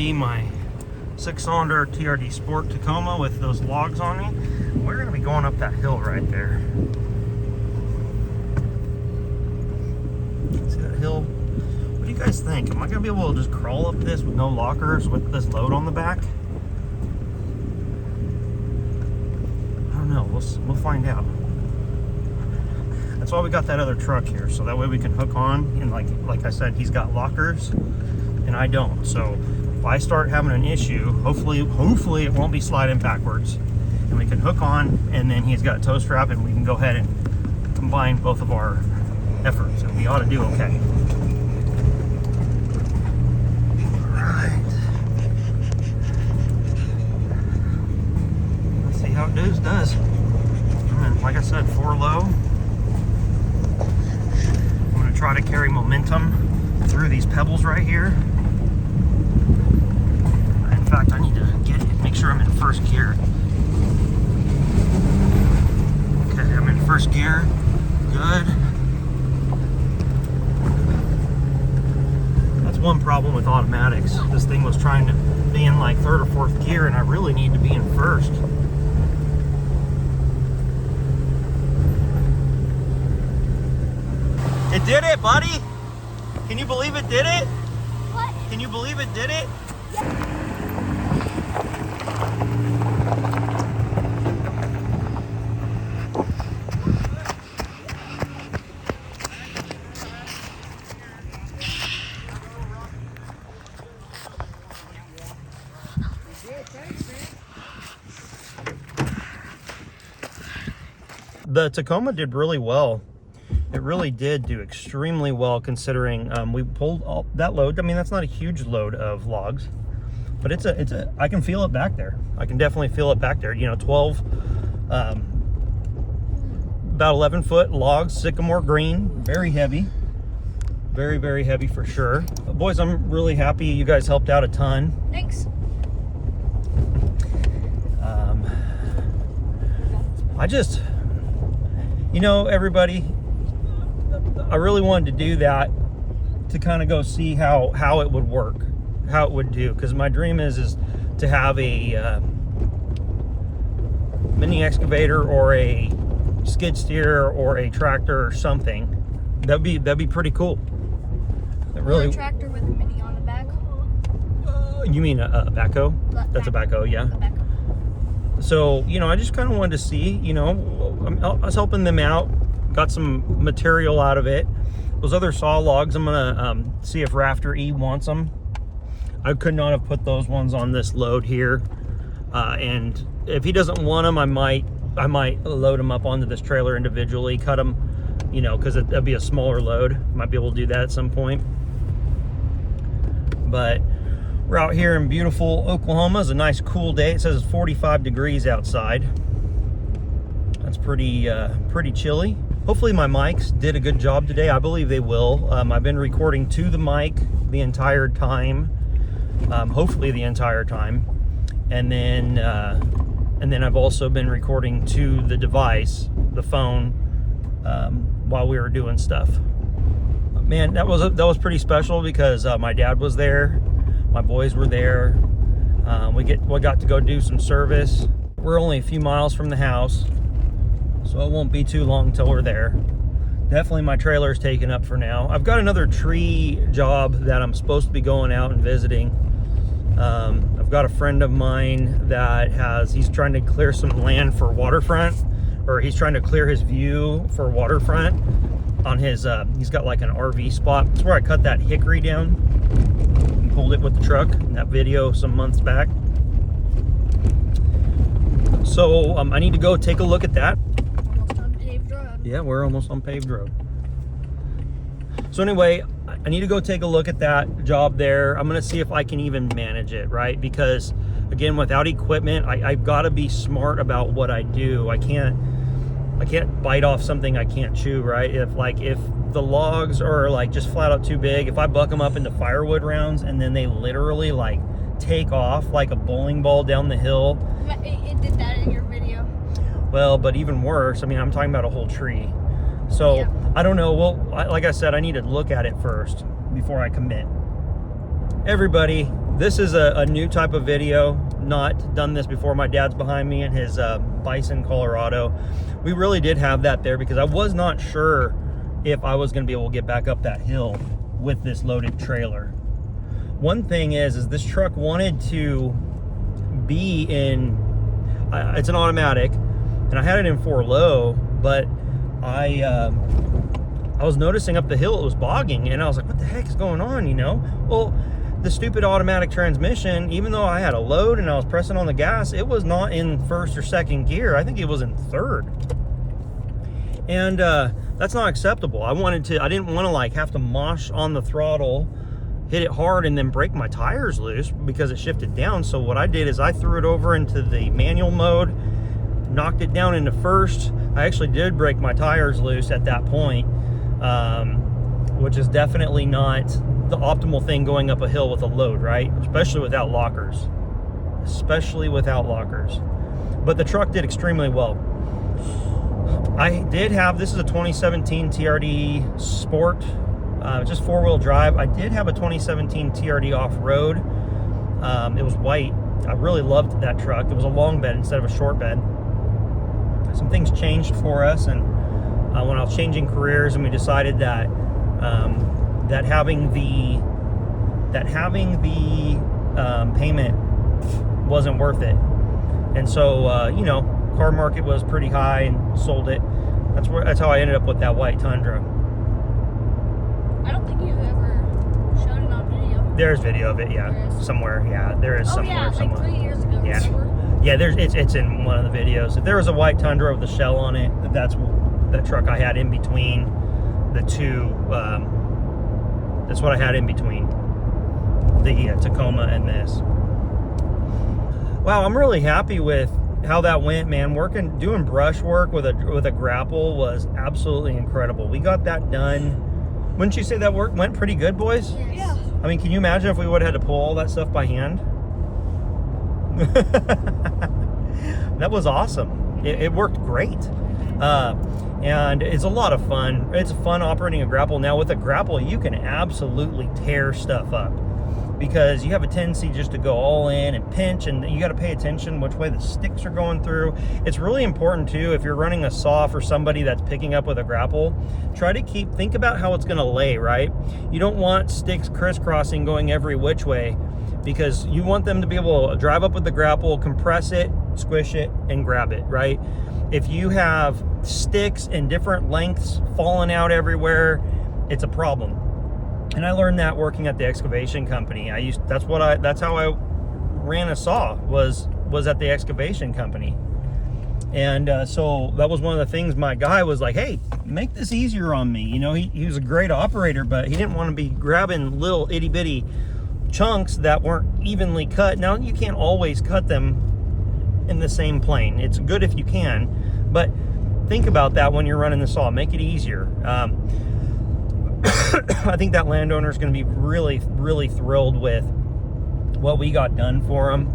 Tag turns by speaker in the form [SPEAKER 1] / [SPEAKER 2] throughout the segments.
[SPEAKER 1] finally my 6-cylinder TRD Sport Tacoma with those logs on me. We're gonna be going up that hill right there. See that hill? What do you guys think? Am I gonna be able to just crawl up this with no lockers with this load on the back? I don't know. We'll find out. That's why we got that other truck here, so that way we can hook on. And like I said, he's got lockers and I don't. So if I start having an issue, hopefully it won't be sliding backwards, and we can hook on, and then he's got a tow strap, and we can go ahead and combine both of our efforts, and we ought to do okay. How it does. And like I said, 4 low. I'm going to try to carry momentum through these pebbles right here. In fact, I need to make sure I'm in first gear. Okay, I'm in first gear. Good. That's one problem with automatics. This thing was trying to be in like 3rd or 4th gear, and I really need to be in 1st. It did it, buddy! Can you believe it did it?
[SPEAKER 2] What?
[SPEAKER 1] Can you believe it did it?
[SPEAKER 2] Yeah.
[SPEAKER 1] The Tacoma did really well. It really did do extremely well, considering we pulled all that load. I mean, that's not a huge load of logs, but I can feel it back there. I can definitely feel it back there. You know, 12, about 11-foot logs, Sycamore green, very heavy, very, very heavy for sure. But boys, I'm really happy you guys helped out a ton.
[SPEAKER 2] Thanks.
[SPEAKER 1] You know, everybody, I really wanted to do that to kind of go see how it would work, how it would do, because my dream is to have a mini excavator or a skid steer or a tractor or something. That'd be pretty cool.
[SPEAKER 2] Or a tractor with a mini on the back.
[SPEAKER 1] You mean a backhoe? That's a backhoe, yeah. So, you know, I just kind of wanted to see, you know, I was helping them out, got some material out of it. Those other saw logs, I'm gonna see if Rafter E wants them. I could not have put those ones on this load here, and if he doesn't want them, I might load them up onto this trailer individually, cut them, you know, because that'd be a smaller load. Might be able to do that at some point. But we're out here in beautiful Oklahoma. It's a nice cool day. It says it's 45 degrees outside. That's pretty chilly. Hopefully my mics did a good job today. I believe they will. I've been recording to the mic the entire time, hopefully the entire time, and then I've also been recording to the device, the phone, while we were doing stuff. Man, that was pretty special because my dad was there, my boys were there. We got to go do some service. We're only a few miles from the house, so it won't be too long until we're there. Definitely my trailer's taken up for now. I've got another tree job that I'm supposed to be going out and visiting. I've got a friend of mine that he's trying to clear some land for waterfront, or he's trying to clear his view for waterfront on his, he's got like an RV spot. That's where I cut that hickory down and pulled it with the truck in that video some months back. So I need to go take a look at that.
[SPEAKER 2] Almost on paved road.
[SPEAKER 1] Yeah, we're almost on paved road. So anyway, I need to go take a look at that job there. I'm gonna see if I can even manage it, right? Because again, without equipment, I've got to be smart about what I do. I can't bite off something I can't chew, right? If the logs are like just flat out too big, if I buck them up into firewood rounds and then they literally like take off like a bowling ball down the hill.
[SPEAKER 2] It did that in your video.
[SPEAKER 1] Well, but even worse, I mean, I'm talking about a whole tree. So yeah. I don't know. Well, like I said, I need to look at it first before I commit. Everybody, This is a new type of video. Not done this before. My dad's behind me in his Bison, Colorado. We really did have that there because I was not sure if I was going to be able to get back up that hill with this loaded trailer. One thing is this truck wanted to be in, it's an automatic, and I had it in 4 low, but I was noticing up the hill it was bogging, and I was like, what the heck is going on, you know? Well, the stupid automatic transmission, even though I had a load and I was pressing on the gas, it was not in 1st or 2nd gear. I think it was in 3rd. And that's not acceptable. I didn't want to like have to mosh on the throttle, hit it hard, and then break my tires loose because it shifted down. So what I did is I threw it over into the manual mode, knocked it down into 1st. I actually did break my tires loose at that point, which is definitely not the optimal thing going up a hill with a load, right? Especially without lockers. But the truck did extremely well. I did have, this is a 2017 TRD Sport, just 4-wheel drive. I did have a 2017 TRD off-road. It was white. I really loved that truck. It was a long bed instead of a short bed. Some things changed for us, and when I was changing careers, and we decided that that having the payment wasn't worth it, and so you know, car market was pretty high, and sold it. That's how I ended up with that white Tundra.
[SPEAKER 2] I don't think you ever showed it on video.
[SPEAKER 1] There's video of it, yeah, somewhere. Yeah, there is somewhere.
[SPEAKER 2] Oh yeah, like 3 years ago.
[SPEAKER 1] Yeah,
[SPEAKER 2] remember?
[SPEAKER 1] yeah. It's in one of the videos. If there was a white Tundra with the shell on it, that's that truck I had in between the two. That's what I had in between the Tacoma and this. Wow, I'm really happy with how that went, man. Doing brush work with a grapple was absolutely incredible. We got that done. Wouldn't you say that work went pretty good, boys?
[SPEAKER 2] Yes. Yeah.
[SPEAKER 1] I mean, can you imagine if we would have had to pull all that stuff by hand? That was awesome. It worked great. And it's a lot of fun. It's fun operating a grapple. Now with a grapple, you can absolutely tear stuff up because you have a tendency just to go all in and pinch, and you got to pay attention which way the sticks are going through. It's really important too, if you're running a saw for somebody that's picking up with a grapple, try to think about how it's going to lay, right? You don't want sticks crisscrossing going every which way, because you want them to be able to drive up with the grapple, compress it, squish it, and grab it, right? If you have sticks in different lengths falling out everywhere, it's a problem. And I learned that working at the excavation company. That's how I ran a saw, was at the excavation company. And so that was one of the things. My guy was like, hey, make this easier on me. You know, he was a great operator, but he didn't want to be grabbing little itty bitty chunks that weren't evenly cut. Now, you can't always cut them in the same plane. It's good if you can, but think about that when you're running the saw. Make it easier. I think that landowner is going to be really, really thrilled with what we got done for him.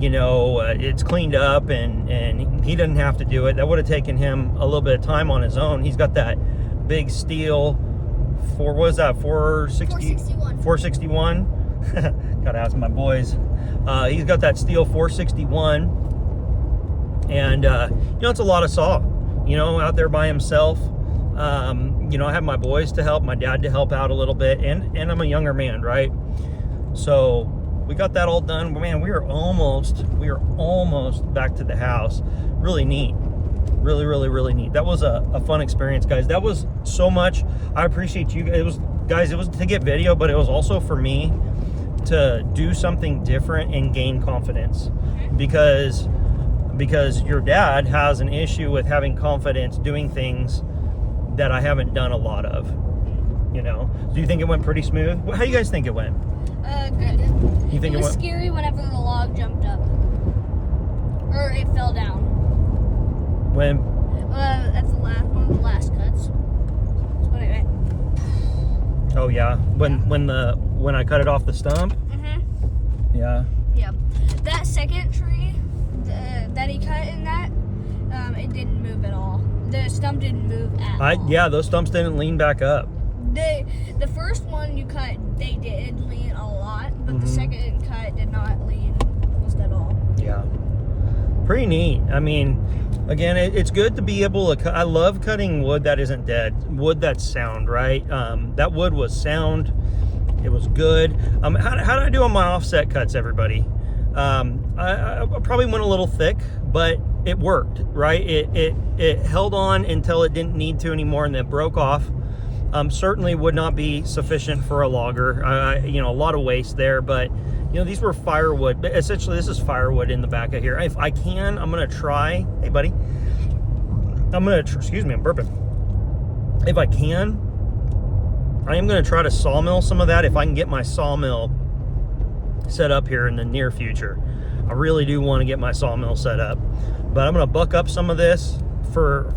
[SPEAKER 1] You know, it's cleaned up, and he doesn't have to do it. That would have taken him a little bit of time on his own. He's got that big steel 461. Gotta ask my boys. He's got that steel 461, and you know, it's a lot of saw, you know, out there by himself. You know, I have my boys to help, my dad to help out a little bit, and I'm a younger man, right? So we got that all done. Man, we are almost back to the house. Really neat. Really, really, really neat. That was a fun experience, guys. That was so much. I appreciate you. It was to get video, but it was also for me to do something different and gain confidence, because your dad has an issue with having confidence doing things that I haven't done a lot of, you know. Do you think it went pretty smooth? How do you guys think it went?
[SPEAKER 2] Good.
[SPEAKER 1] You think
[SPEAKER 2] it was scary whenever the log jumped up, or it fell down.
[SPEAKER 1] When?
[SPEAKER 2] That's one of the last cuts. So anyway.
[SPEAKER 1] Oh yeah, when I cut it off the stump. Yeah.
[SPEAKER 2] Yep. That second tree that he cut in that, it didn't move at all. The stump didn't move at all.
[SPEAKER 1] Yeah, those stumps didn't lean back up.
[SPEAKER 2] The first one you cut, they did lean a lot, but the second cut did not lean almost at all.
[SPEAKER 1] Yeah. Pretty neat. I mean, again, it's good to be able to cut. I love cutting wood that isn't dead, wood that's sound, right? That wood was sound. It was good. How did I do on my offset cuts, everybody? I probably went a little thick, but it worked, right? It held on until it didn't need to anymore, and then broke off. Certainly would not be sufficient for a logger. You know, a lot of waste there, but you know, these were firewood. Essentially, this is firewood in the back of here. If I can, I'm gonna try. Hey, buddy. Excuse me, I'm burping. If I can, I am gonna try to sawmill some of that if I can get my sawmill set up here in the near future. I really do want to get my sawmill set up, but I'm gonna buck up some of this for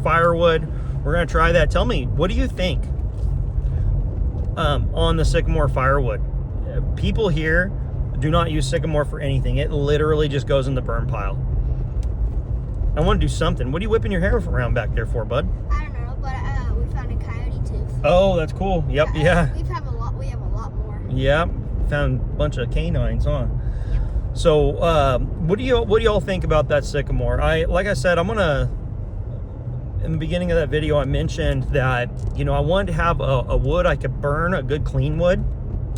[SPEAKER 1] firewood. We're gonna try that. Tell me, what do you think on the Sycamore firewood? People here do not use Sycamore for anything. It literally just goes in the burn pile. I want to do something. What are you whipping your hair around back there for, bud?
[SPEAKER 2] I don't know, but we found a coyote tooth.
[SPEAKER 1] Oh, that's cool. Yep, yeah.
[SPEAKER 2] We have a lot more.
[SPEAKER 1] Yep, found a bunch of canines, huh? Yep. So, what do y'all think about that Sycamore? Like I said, I'm gonna. In the beginning of that video, I mentioned that, you know, I wanted to have a wood I could burn, a good clean wood.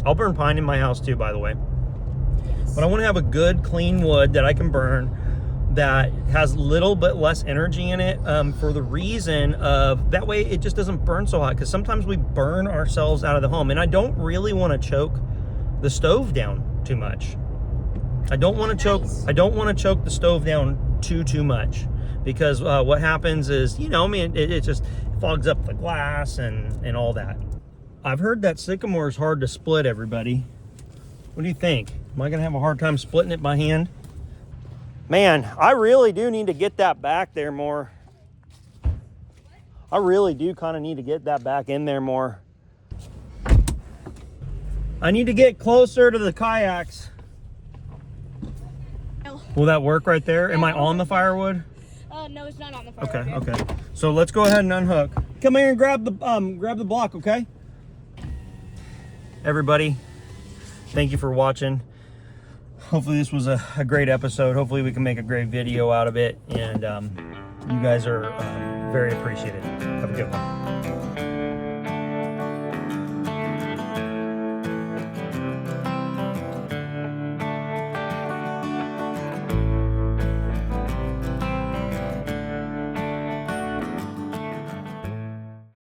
[SPEAKER 1] I'll burn pine in my house too, by the way. Yes. But I want to have a good clean wood that I can burn that has little but less energy in it, for the reason of that way it just doesn't burn so hot, because sometimes we burn ourselves out of the home, and I don't really want to choke the stove down too much. I don't want to choke the stove down too much. Because what happens is, you know, I mean, it just fogs up the glass and all that. I've heard that Sycamore is hard to split, everybody. What do you think? Am I gonna have a hard time splitting it by hand? Man, I really do need to get that back there more. I really do kind of need to get that back in there more. I need to get closer to the kayaks. Will that work right there? Am I on the firewood?
[SPEAKER 2] No, it's not on the firewood.
[SPEAKER 1] Okay. So let's go ahead and unhook. Come here and grab the block, okay? Everybody, thank you for watching. Hopefully this was a great episode. Hopefully we can make a great video out of it, and you guys are very appreciated. Have a good one.